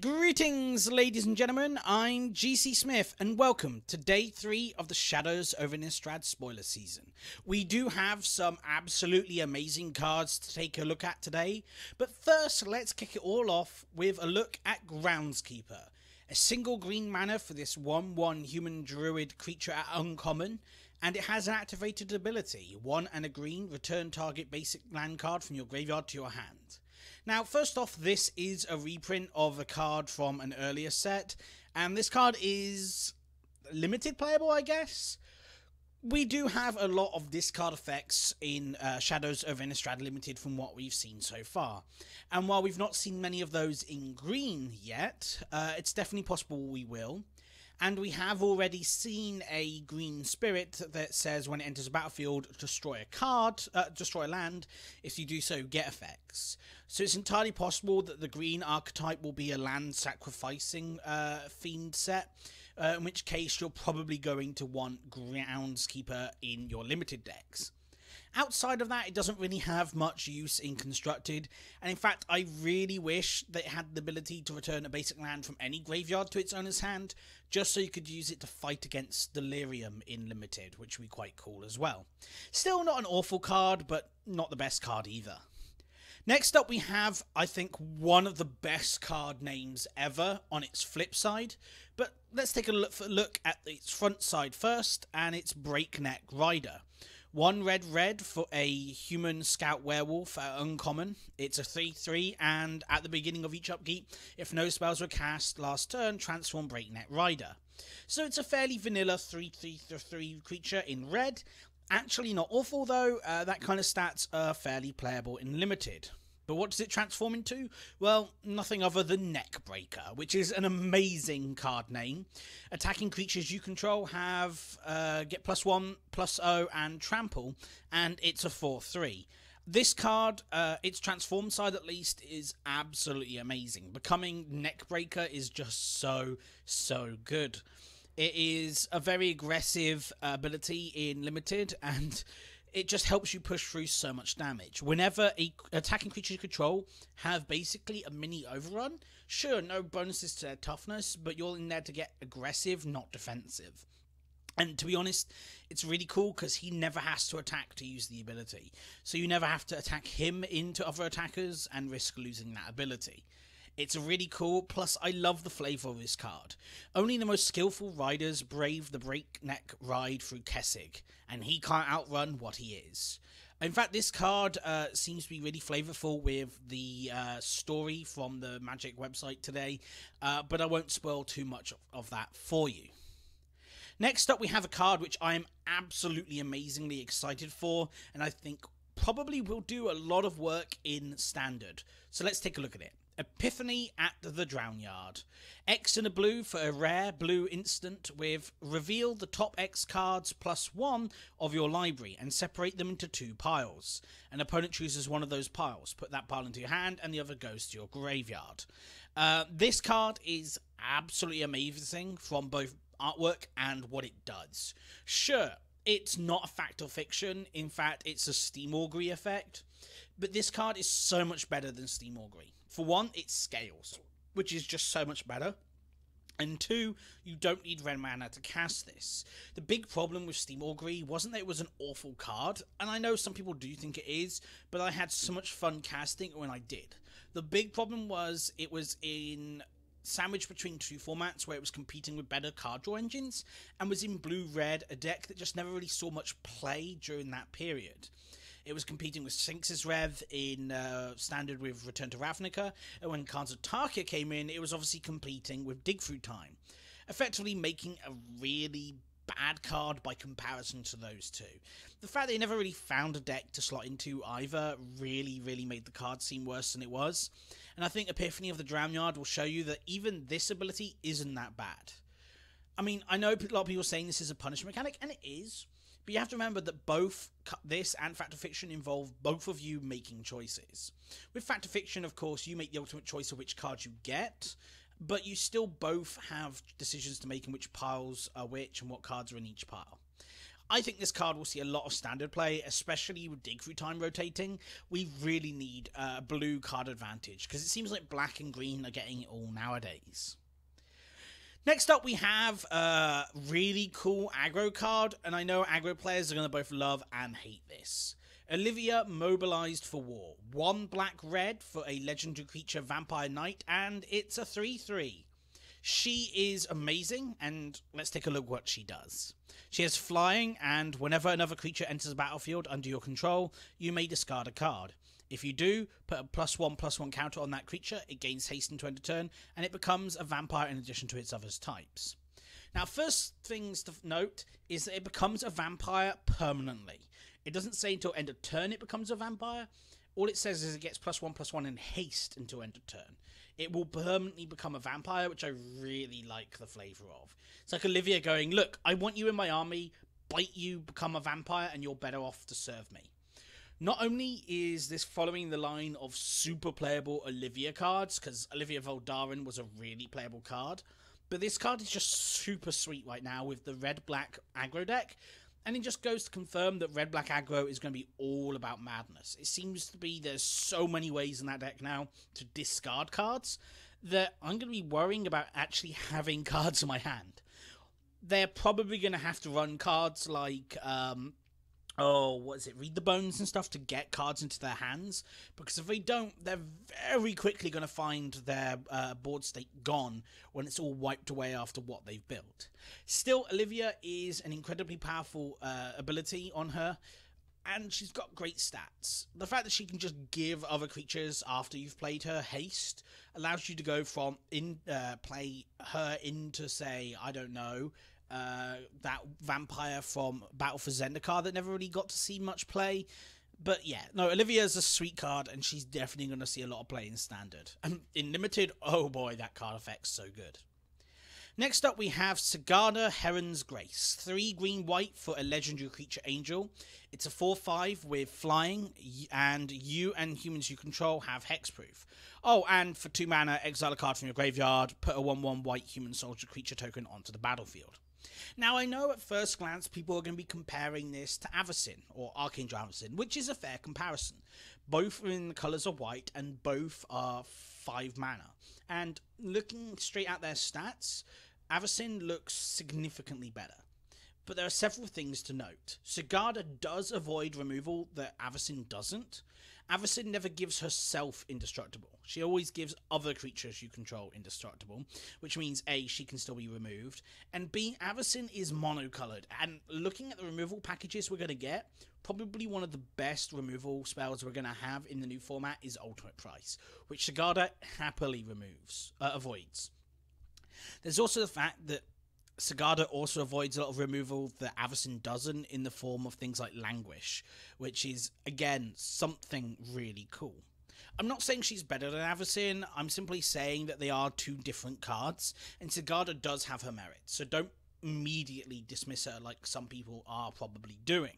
Greetings, ladies and gentlemen. I'm GC Smith, and welcome to day 3 of the Shadows Over Innistrad spoiler season. We do have some absolutely amazing cards to take a look at today, but first, let's kick it all off with a look at Groundskeeper. A single green mana for this 1/1 human druid creature at uncommon, and it has an activated ability. 1 and a green, return target basic land card from your graveyard to your hand. Now, first off, this is a reprint of a card from an earlier set, and this card is limited playable, I guess. We do have a lot of discard effects in Shadows Over Innistrad Limited from what we've seen so far. And while we've not seen many of those in green yet, it's definitely possible we will. And we have already seen a green spirit that says when it enters a battlefield, destroy a card, destroy a land. If you do so, get effects. So it's entirely possible that the green archetype will be a land sacrificing themed set, in which case you're probably going to want Groundskeeper in your limited decks. Outside of that, it doesn't really have much use in Constructed, and in fact, I really wish that it had the ability to return a basic land from any graveyard to its owner's hand, just so you could use it to fight against Delirium in Limited, which would be quite cool as well. Still not an awful card, but not the best card either. Next up we have, I think, one of the best card names ever on its flip side, but let's take a look at its front side first, and it's Breakneck Rider. 1 red for a human scout werewolf at uncommon. It's a 3/3, and at the beginning of each upkeep, if no spells were cast last turn, transform Breakneck Rider. So it's a fairly vanilla 3/3 creature in red. Actually not awful though, that kind of stats are fairly playable in limited. But what does it transform into? Well, nothing other than Neckbreaker, which is an amazing card name. Attacking creatures you control have get +1/+0 and trample, and it's a 4/3. This card, its transform side at least, is absolutely amazing. Becoming Neckbreaker is just so good. It is a very aggressive ability in limited, and it just helps you push through so much damage. Whenever attacking creature you control have basically a mini overrun, sure, no bonuses to their toughness, but you're in there to get aggressive, not defensive. And to be honest, it's really cool because he never has to attack to use the ability. So you never have to attack him into other attackers and risk losing that ability. It's really cool, plus I love the flavour of this card. Only the most skillful riders brave the breakneck ride through Kessig, and he can't outrun what he is. In fact, this card seems to be really flavourful with the story from the Magic website today, but I won't spoil too much of that for you. Next up, we have a card which I am absolutely amazingly excited for, and I think probably will do a lot of work in Standard. So let's take a look at it. Epiphany at the Drownyard. X and a blue for a rare blue instant with reveal the top X cards +1 of your library and separate them into 2 piles. An opponent chooses one of those piles. Put that pile into your hand and the other goes to your graveyard. This card is absolutely amazing from both artwork and what it does. Sure, it's not a fact or fiction. In fact, it's a Steam Augury effect. But this card is so much better than Steam Augury. For one, it scales, which is just so much better. And 2, you don't need red mana to cast this. The big problem with Steam Augury wasn't that it was an awful card, and I know some people do think it is, but I had so much fun casting when I did. The big problem was it was in sandwiched between 2 formats where it was competing with better card draw engines, and was in blue-red, a deck that just never really saw much play during that period. It was competing with Sphinx's Rev in Standard with Return to Ravnica, and when Khans of Tarkir came in, it was obviously competing with Dig Through Time, effectively making a really bad card by comparison to those two. The fact that it never really found a deck to slot into either really made the card seem worse than it was, and I think Epiphany of the Drownyard will show you that even this ability isn't that bad. I mean, I know a lot of people are saying this is a punish mechanic, and it is, but you have to remember that both this and Fact or Fiction involve both of you making choices. With Fact or Fiction, of course, you make the ultimate choice of which cards you get, but you still both have decisions to make in which piles are which and what cards are in each pile. I think this card will see a lot of standard play, especially with dig through time rotating. We really need a blue card advantage, because it seems like black and green are getting it all nowadays. Next up, we have a really cool aggro card, and I know aggro players are going to both love and hate this. Olivia, Mobilized for War. 1 black-red for a legendary creature Vampire Knight, and it's a 3/3. She is amazing, and let's take a look what she does. She has flying, and whenever another creature enters the battlefield under your control, you may discard a card. If you do, put a +1/+1 counter on that creature, it gains haste into end of turn, and it becomes a vampire in addition to its other types. Now, first things to note is that it becomes a vampire permanently. It doesn't say until end of turn it becomes a vampire. All it says is it gets +1/+1 in haste until end of turn. It will permanently become a vampire, which I really like the flavour of. It's like Olivia going, look, I want you in my army, bite you, become a vampire, and you're better off to serve me. Not only is this following the line of super playable Olivia cards, because Olivia Voldaren was a really playable card, but this card is just super sweet right now with the red-black aggro deck, and it just goes to confirm that red-black aggro is going to be all about madness. It seems to be there's so many ways in that deck now to discard cards that I'm going to be worrying about actually having cards in my hand. They're probably going to have to run cards like, Read the Bones and stuff to get cards into their hands, because if they don't, they're very quickly going to find their board state gone when it's all wiped away after what they've built. Still, Olivia is an incredibly powerful ability on her, and she's got great stats. The fact that she can just give other creatures after you've played her haste allows you to go from play her into, say, I don't know, that vampire from Battle for Zendikar that never really got to see much play. But yeah, no, Olivia's a sweet card, and she's definitely going to see a lot of play in Standard. And in Limited, oh boy, that card effect's so good. Next up, we have Sigarda, Heron's Grace. 3 green-white for a legendary creature angel. It's a 4/5 with flying, and you and humans you control have hexproof. Oh, and for 2 mana, exile a card from your graveyard, put a 1/1 white human soldier creature token onto the battlefield. Now, I know at first glance people are going to be comparing this to Avacyn, or Archangel Avacyn, which is a fair comparison. Both are in the colours of white, and both are 5 mana. And looking straight at their stats, Avacyn looks significantly better. But there are several things to note. Sigarda does avoid removal that Avacyn doesn't. Avacyn never gives herself indestructible. She always gives other creatures you control indestructible, which means A, she can still be removed, and B, Avacyn is monocoloured, and looking at the removal packages we're going to get, probably one of the best removal spells we're going to have in the new format is Ultimate Price, which Sigarda happily avoids. There's also the fact that Sigarda also avoids a lot of removal that Avacyn doesn't, in the form of things like Languish, which is, again, something really cool. I'm not saying she's better than Avacyn, I'm simply saying that they are 2 different cards, and Sigarda does have her merits, so don't immediately dismiss her like some people are probably doing.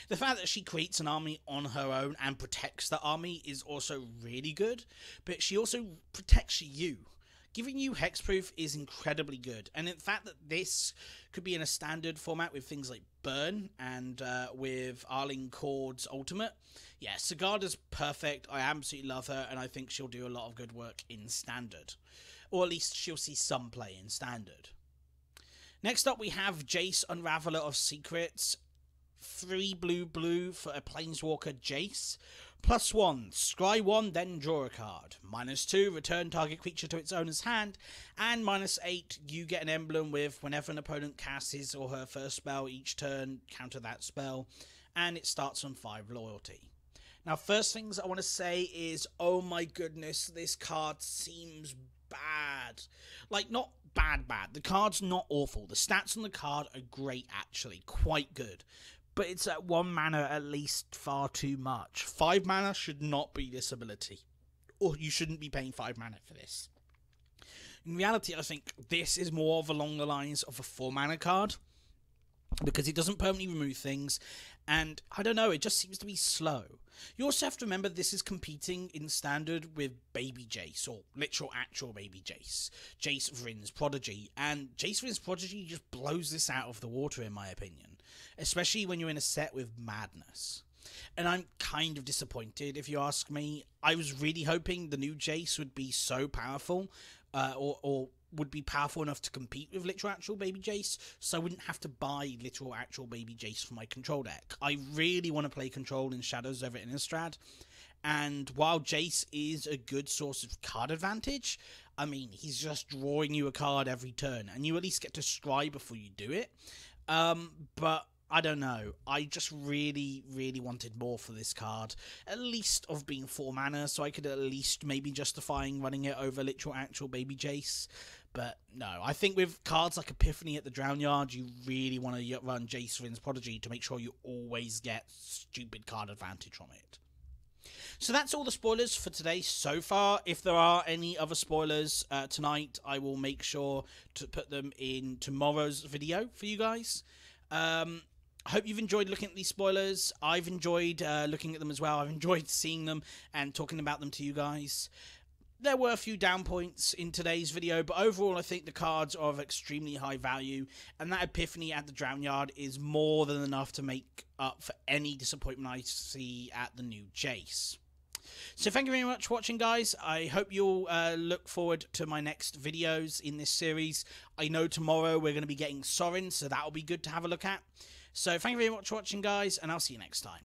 The fact that she creates an army on her own and protects the army is also really good, but she also protects you. Giving you hexproof is incredibly good, and in fact that this could be in a standard format with things like Burn and with Arlene Cord's Ultimate. Yeah, Sigarda's perfect. I absolutely love her, and I think she'll do a lot of good work in Standard. Or at least she'll see some play in Standard. Next up we have Jace, Unraveler of Secrets. 3 blue for a Planeswalker Jace. +1, scry 1, then draw a card. -2, return target creature to its owner's hand. And -8, you get an emblem with whenever an opponent casts his or her first spell each turn, counter that spell. And it starts on 5 loyalty. Now, first things I want to say is, oh my goodness, this card seems bad. Like, not bad. The card's not awful. The stats on the card are great, actually. Quite good. But it's at 1 mana at least far too much. 5 mana should not be this ability. Or you shouldn't be paying 5 mana for this. In reality, I think this is more of along the lines of a 4 mana card, because it doesn't permanently remove things, and I don't know, it just seems to be slow. You also have to remember this is competing in standard with Baby Jace, or literal actual Baby Jace, Jace Vryn's Prodigy, and Jace Vryn's Prodigy just blows this out of the water in my opinion, especially when you're in a set with Madness. And I'm kind of disappointed, if you ask me. I was really hoping the new Jace would be so powerful, or would be powerful enough to compete with literal actual Baby Jace, so I wouldn't have to buy literal actual Baby Jace for my control deck. I really want to play control in Shadows Over Innistrad, and while Jace is a good source of card advantage, I mean, he's just drawing you a card every turn, and you at least get to scry before you do it. But I don't know, I just really wanted more for this card, at least of being 4 mana, so I could at least maybe justifying running it over literal actual Baby Jace. But no, I think with cards like Epiphany at the Drown Yard, you really want to run Jace Vryn's Prodigy to make sure you always get stupid card advantage from it. So that's all the spoilers for today so far. If there are any other spoilers tonight, I will make sure to put them in tomorrow's video for you guys. I hope you've enjoyed looking at these spoilers. I've enjoyed looking at them as well. I've enjoyed seeing them and talking about them to you guys. There were a few down points in today's video, but overall I think the cards are of extremely high value, and that Epiphany at the Drown Yard is more than enough to make up for any disappointment I see at the new Jace. So thank you very much for watching, guys. I hope you'll look forward to my next videos in this series. I know tomorrow we're going to be getting Sorin, so that'll be good to have a look at. So thank you very much for watching, guys, and I'll see you next time.